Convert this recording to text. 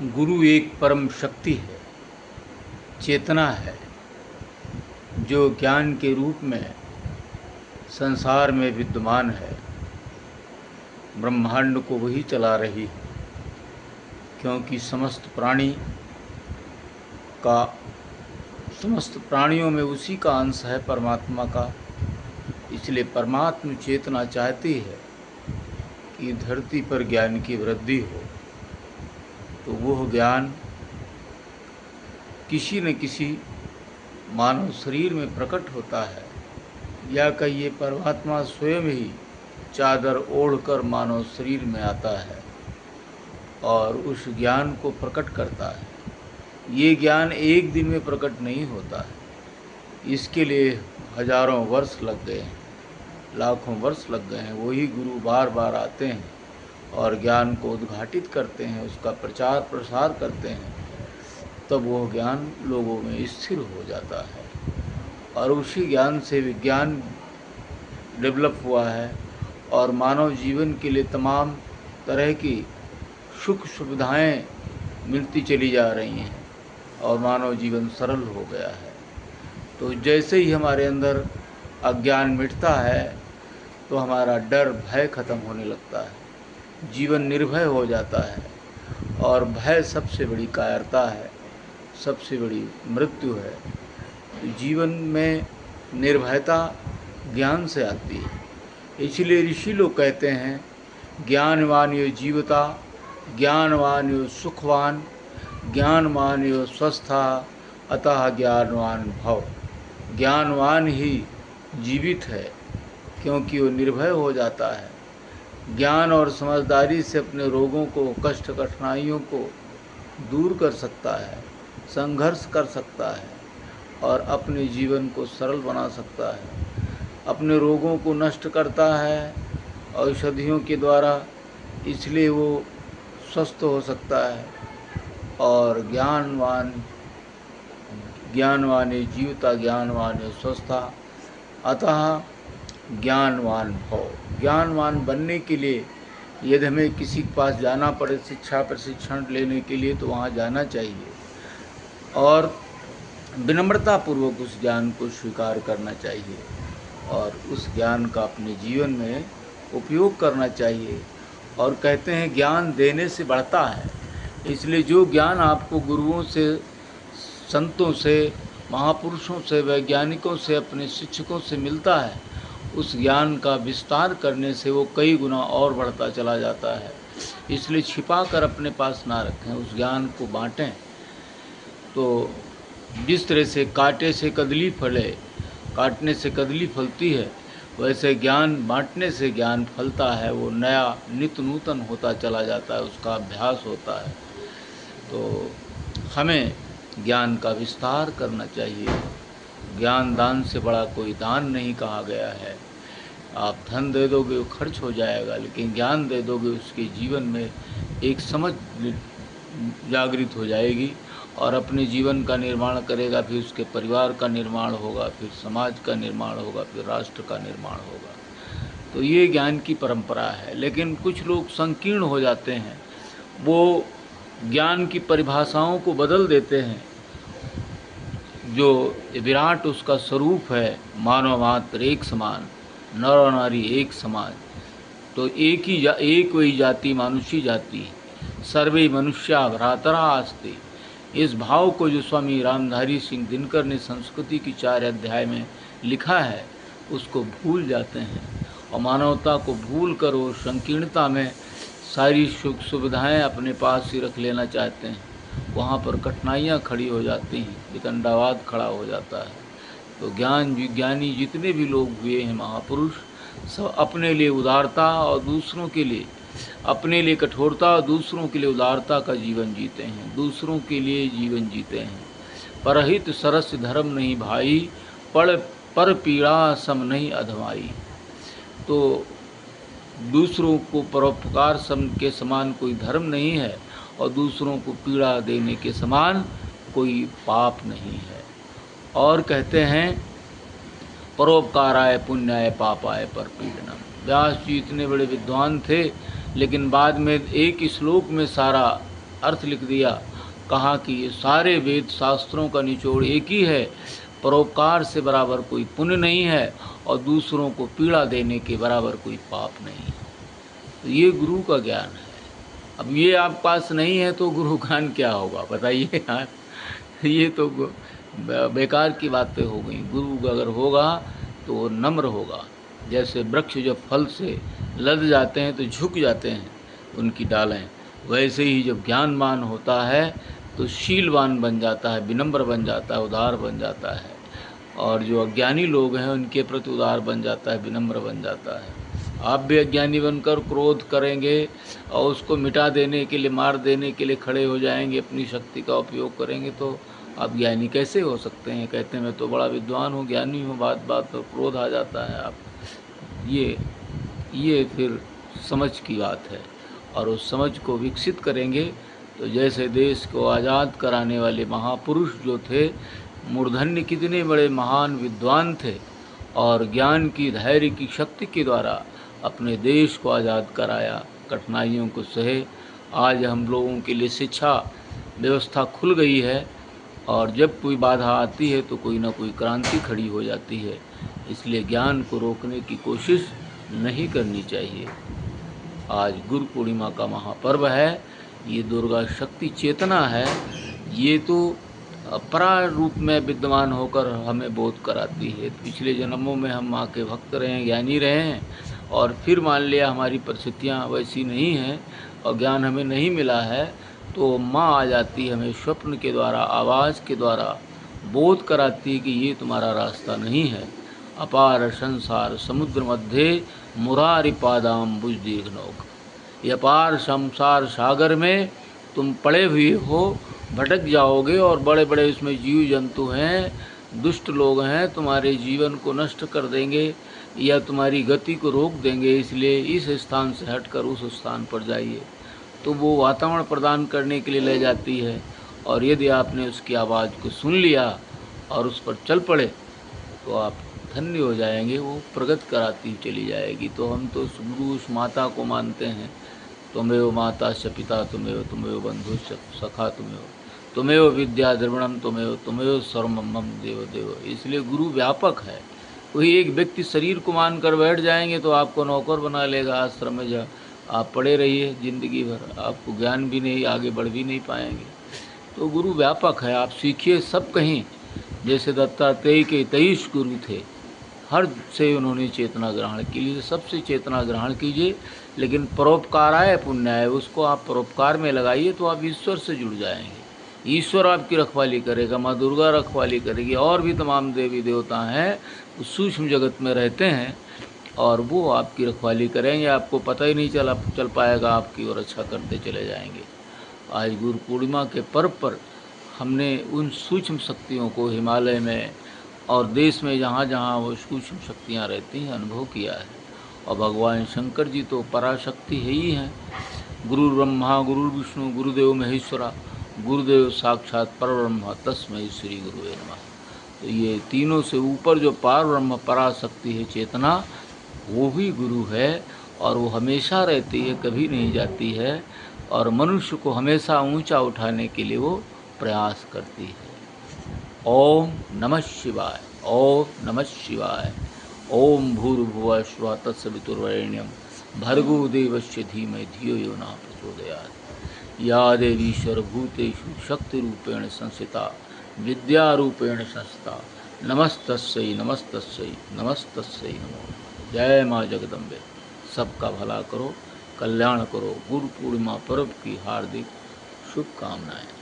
गुरु एक परम शक्ति है, चेतना है, जो ज्ञान के रूप में संसार में विद्यमान है। ब्रह्मांड को वही चला रही है, क्योंकि समस्त प्राणियों में उसी का अंश है, परमात्मा का। इसलिए परमात्मा चेतना चाहती है कि धरती पर ज्ञान की वृद्धि हो, तो वह ज्ञान किसी न किसी मानव शरीर में प्रकट होता है, या कहिए परमात्मा स्वयं ही चादर ओढ़कर मानव शरीर में आता है और उस ज्ञान को प्रकट करता है। ये ज्ञान एक दिन में प्रकट नहीं होता है, इसके लिए हजारों वर्ष लग गए हैं, लाखों वर्ष लग गए हैं। वही गुरु बार बार आते हैं और ज्ञान को उद्घाटित करते हैं, उसका प्रचार प्रसार करते हैं, तब वह ज्ञान लोगों में स्थिर हो जाता है। और उसी ज्ञान से विज्ञान डेवलप हुआ है और मानव जीवन के लिए तमाम तरह की सुख सुविधाएं मिलती चली जा रही हैं और मानव जीवन सरल हो गया है। तो जैसे ही हमारे अंदर अज्ञान मिटता है तो हमारा डर भय खत्म होने लगता है, जीवन निर्भय हो जाता है। और भय सबसे बड़ी कायरता है, सबसे बड़ी मृत्यु है। तो जीवन में निर्भयता ज्ञान से आती है। इसलिए ऋषि लोग कहते हैं, ज्ञानवान यो जीवता, ज्ञानवान यो सुखवान, ज्ञानवान यो स्वस्था, अतः ज्ञानवान भव। ज्ञानवान ही जीवित है, क्योंकि वो निर्भय हो जाता है। ज्ञान और समझदारी से अपने रोगों को, कष्ट कठिनाइयों को दूर कर सकता है, संघर्ष कर सकता है और अपने जीवन को सरल बना सकता है। अपने रोगों को नष्ट करता है औषधियों के द्वारा, इसलिए वो स्वस्थ हो सकता है। और ज्ञानवान जीवता, ज्ञानवान स्वस्था, अतः ज्ञानवान भव। ज्ञानवान बनने के लिए यदि हमें किसी के पास जाना पड़े शिक्षा प्रशिक्षण लेने के लिए, तो वहाँ जाना चाहिए और विनम्रतापूर्वक उस ज्ञान को स्वीकार करना चाहिए और उस ज्ञान का अपने जीवन में उपयोग करना चाहिए। और कहते हैं ज्ञान देने से बढ़ता है, इसलिए जो ज्ञान आपको गुरुओं से, संतों से, महापुरुषों से, वैज्ञानिकों से, अपने शिक्षकों से मिलता है, उस ज्ञान का विस्तार करने से वो कई गुना और बढ़ता चला जाता है। इसलिए छिपा कर अपने पास ना रखें, उस ज्ञान को बांटें। तो जिस तरह से कांटे से कदली फले, काटने से कदली फलती है, वैसे ज्ञान बांटने से ज्ञान फलता है, वो नया नित्य नूतन होता चला जाता है, उसका अभ्यास होता है। तो हमें ज्ञान का विस्तार करना चाहिए। ज्ञान दान से बड़ा कोई दान नहीं कहा गया है। आप धन दे दोगे वो खर्च हो जाएगा, लेकिन ज्ञान दे दोगे उसके जीवन में एक समझ जागृत हो जाएगी और अपने जीवन का निर्माण करेगा, फिर उसके परिवार का निर्माण होगा, फिर समाज का निर्माण होगा, फिर राष्ट्र का निर्माण होगा। तो ये ज्ञान की परंपरा है। लेकिन कुछ लोग संकीर्ण हो जाते हैं, वो ज्ञान की परिभाषाओं को बदल देते हैं। जो विराट उसका स्वरूप है, मानव मात्र एक समान, नर और नारी एक समान, तो एक वही जाति मानुषी जाति, सर्वे मनुष्या भ्रातरा आस्ते। इस भाव को जो स्वामी रामधारी सिंह दिनकर ने संस्कृति की 4 अध्याय में लिखा है, उसको भूल जाते हैं और मानवता को भूल कर वो संकीर्णता में सारी सुख सुविधाएं अपने पास ही रख लेना चाहते हैं। वहाँ पर कठिनाइयाँ खड़ी हो जाती हैं, वितंडावाद खड़ा हो जाता है। तो ज्ञानी जितने भी लोग हुए हैं महापुरुष, सब अपने लिए उदारता और दूसरों के लिए, अपने लिए कठोरता और दूसरों के लिए उदारता का जीवन जीते हैं, दूसरों के लिए जीवन जीते हैं। परहित सरस धर्म नहीं भाई, पर पीड़ा सम नहीं अधमाई। तो दूसरों को परोपकार सम के समान कोई धर्म नहीं है और दूसरों को पीड़ा देने के समान कोई पाप नहीं है। और कहते हैं, परोपकाराय पुण्याय पापाय परपीड़नम। व्यास जी इतने बड़े विद्वान थे, लेकिन बाद में एक श्लोक में सारा अर्थ लिख दिया, कहा कि ये सारे वेद शास्त्रों का निचोड़ एक ही है, परोपकार से बराबर कोई पुण्य नहीं है और दूसरों को पीड़ा देने के बराबर कोई पाप नहीं है। तो ये गुरु का ज्ञान है। अब ये आप पास नहीं है तो गुरु ज्ञान क्या होगा बताइए यार। ये तो बेकार की बातें हो गई। गुरु अगर होगा तो वो नम्र होगा। जैसे वृक्ष जब फल से लद जाते हैं तो झुक जाते हैं उनकी डालें, वैसे ही जब ज्ञानवान होता है तो शीलवान बन जाता है, विनम्र बन जाता है, उदार बन जाता है। और जो अज्ञानी लोग हैं उनके प्रति उदार बन जाता है, विनम्र बन जाता है। आप भी अज्ञानी बनकर क्रोध करेंगे और उसको मिटा देने के लिए, मार देने के लिए खड़े हो जाएंगे, अपनी शक्ति का उपयोग करेंगे, तो आप ज्ञानी कैसे हो सकते हैं। कहते हैं मैं तो बड़ा विद्वान हूँ, ज्ञानी हूँ, बात बात पर क्रोध आ जाता है। आप ये फिर समझ की बात है। और उस समझ को विकसित करेंगे तो जैसे देश को आज़ाद कराने वाले महापुरुष जो थे, मूर्धन्य कितने बड़े महान विद्वान थे और ज्ञान की, धैर्य की शक्ति के द्वारा अपने देश को आज़ाद कराया, कठिनाइयों को सहे। आज हम लोगों के लिए शिक्षा व्यवस्था खुल गई है और जब कोई बाधा आती है तो कोई ना कोई क्रांति खड़ी हो जाती है। इसलिए ज्ञान को रोकने की कोशिश नहीं करनी चाहिए। आज गुरु पूर्णिमा का महापर्व है। ये दुर्गा शक्ति चेतना है। ये तो परा रूप में विद्यमान होकर हमें बोध कराती है। पिछले जन्मों में हम माँ के भक्त रहे हैं, ज्ञानी रहे हैं, और फिर मान लिया हमारी परिस्थितियाँ वैसी नहीं हैं और ज्ञान हमें नहीं मिला है, तो माँ आ जाती है, हमें स्वप्न के द्वारा, आवाज़ के द्वारा बोध कराती है कि ये तुम्हारा रास्ता नहीं है। अपार संसार समुद्र मध्य मुरारी पादाम्बुज दीर्घनौक। ये अपार संसार सागर में तुम पड़े हुए हो, भटक जाओगे और बड़े बड़े इसमें जीव जंतु हैं, दुष्ट लोग हैं, तुम्हारे जीवन को नष्ट कर देंगे या तुम्हारी गति को रोक देंगे। इसलिए इस स्थान से हटकर उस स्थान पर जाइए। तो वो वातावरण प्रदान करने के लिए ले जाती है। और यदि आपने उसकी आवाज़ को सुन लिया और उस पर चल पड़े तो आप धन्य हो जाएंगे। वो प्रगति कराती चली जाएगी। तो हम तो उस गुरु, उस माता को मानते हैं। त्वमेव माता च पिता त्वमेव बंधु सखा त्वमेव विद्या द्रविणम त्वमेव सर्वमम देव देव। इसलिए गुरु व्यापक है। वही एक व्यक्ति शरीर को मानकर बैठ जाएंगे तो आपको नौकर बना लेगा आश्रम में। जब आप पड़े रहिए जिंदगी भर, आपको ज्ञान भी नहीं, आगे बढ़ भी नहीं पाएंगे। तो गुरु व्यापक है। आप सीखिए सब कहीं। जैसे दत्तात्रेय के 23 गुरु थे, हर से उन्होंने चेतना ग्रहण की। लिए सबसे चेतना ग्रहण कीजिए, लेकिन परोपकाराय पुण्याय, उसको आप परोपकार में लगाइए तो आप ईश्वर से जुड़ जाएंगे। ईश्वर आपकी रखवाली करेगा, माँ दुर्गा रखवाली करेगी, और भी तमाम देवी देवता हैं उस सूक्ष्म जगत में रहते हैं और वो आपकी रखवाली करेंगे। आपको पता ही नहीं चल पाएगा आपकी, और अच्छा करते चले जाएंगे। आज गुरु पूर्णिमा के पर्व पर हमने उन सूक्ष्म शक्तियों को हिमालय में और देश में जहाँ जहाँ वो सूक्ष्म शक्तियाँ रहती हैं अनुभव किया है। और भगवान शंकर जी तो पराशक्ति है ही हैं। गुरु ब्रह्मा गुरु विष्णु गुरुदेव महेश्वरा, गुरुदेव साक्षात परब्रह्म तस्मै श्री गुरुवे नमः। तो ये तीनों से ऊपर जो पार ब्रह्म पराशक्ति है, चेतना, वो भी गुरु है। और वो हमेशा रहती है, कभी नहीं जाती है, और मनुष्य को हमेशा ऊंचा उठाने के लिए वो प्रयास करती है। ओम नमः शिवाय। ओम नमः शिवाय। ओम भूर्भुवः स्वः तत्सवितुर्वरेण्यं भर्गो देवस्य धीमहि धियो यो नः प्रचोदयात्। या देवी सर्वभूतेषु शक्तिरूपेण संस्थिता विद्यारूपेण संस्थिता नमस्तस्यै नमस्तस्यै नमस्तस्यै नमो। जय माँ जगदम्बे। सबका भला करो, कल्याण करो। गुरु पूर्णिमा पर्व की हार्दिक शुभकामनाएं।